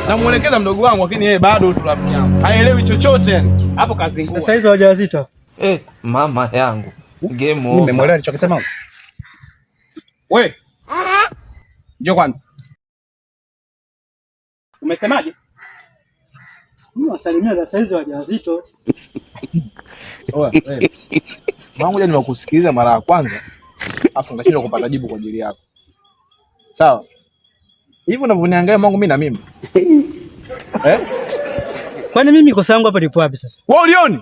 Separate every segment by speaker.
Speaker 1: Namuelekeza mdogo wangu lakini yeye bado tu rafiki yangu. Haelewi chochote yani.
Speaker 2: Hapo kazingua.
Speaker 3: Sasa hizo wajawazito.
Speaker 4: Mama yangu. Game over.
Speaker 2: Nimemwelewa alichokisema. Wewe. Njoo kwanza. Umesemaje?
Speaker 3: Mimi wasalimia sasa hizo wajawazito.
Speaker 1: Oa, wewe. Mwanangu nimekusikiliza mara ya kwanza. Afu ngashindwa kupata jibu kwa ajili yako. Sawa? Hivyo unavyoniangalia mwanangu mimi na mimi.
Speaker 3: Kwani mimi kosa yangu hapa lipo wapi sasa?
Speaker 1: Wewe ulioni?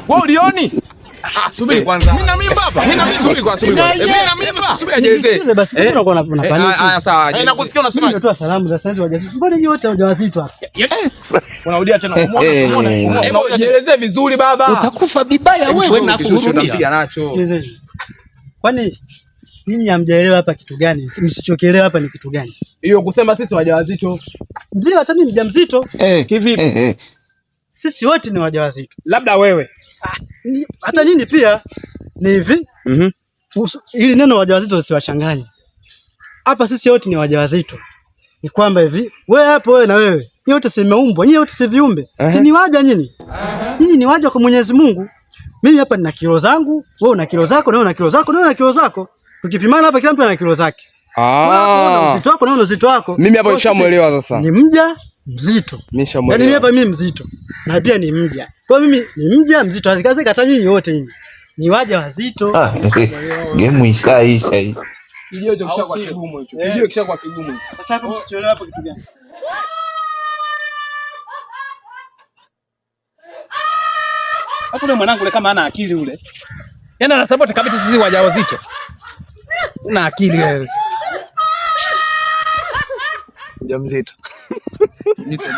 Speaker 1: Wewe ulioni?
Speaker 2: Subiri kwanza.
Speaker 1: Mimi na mimba hapa. Mimi na mimba.
Speaker 2: Subiri kwanza. Mimi na mimba. Subiri ajelezee.
Speaker 3: Basi unakuwa unapanic.
Speaker 2: Haya sawa.
Speaker 1: Nakusikia unasema.
Speaker 3: Nimetoa salamu za sasa wajawazito. Mbona nyinyi wote wajawazito hapa?
Speaker 1: Unarudia tena.
Speaker 2: Hebu jielezee vizuri baba.
Speaker 4: Utakufa vibaya wewe na kuhurumia
Speaker 2: nacho.
Speaker 3: Kwani ninyi hamjaelewa hapa kitu gani? Msichokielewa hapa ni kitu gani?
Speaker 2: Hiyo kusema sisi wajawazito.
Speaker 3: Ndio hata mimi mjamzito. Kivipi? Sisi wote ni wajawazito.
Speaker 2: Labda wewe.
Speaker 3: Hata nini pia ni hivi. Ili neno wajawazito usiwachanganye. Hapa sisi wote ni wajawazito. Ni kwamba hivi, wewe hapo wewe na wewe, nyinyi wote si mmeumbwa, nyinyi wote si viumbe. Si ni waja nyinyi? Nyinyi ni waja kwa Mwenyezi Mungu. Mimi hapa nina kilo zangu, wewe una kilo zako, na wewe una kilo zako, na wewe una kilo zako. Tukipimana hapa kila mtu ana kilo zake. Wewe uzito wako na wewe uzito wako.
Speaker 2: Mimi hapo nishamuelewa sasa.
Speaker 3: Ni mja mzito. Yaani mimi hapa mimi mzito. Na pia ni mja. Kwa mimi ni mja mzito. Kazi kata nyinyi wote nyinyi. Ni waja wazito.
Speaker 4: Game ishaisha hii.
Speaker 2: Kilio cha kisha kwa kigumu hicho. Kilio kisha kwa kigumu.
Speaker 3: Sasa hapo msichoelewa hapo kitu gani?
Speaker 2: Hapo ule mwanangu ule kama ana akili ule. Yaani anasapoti kabisa sisi wajawazito. Una akili wewe.
Speaker 1: Mjamzito.
Speaker 2: Mjamzito.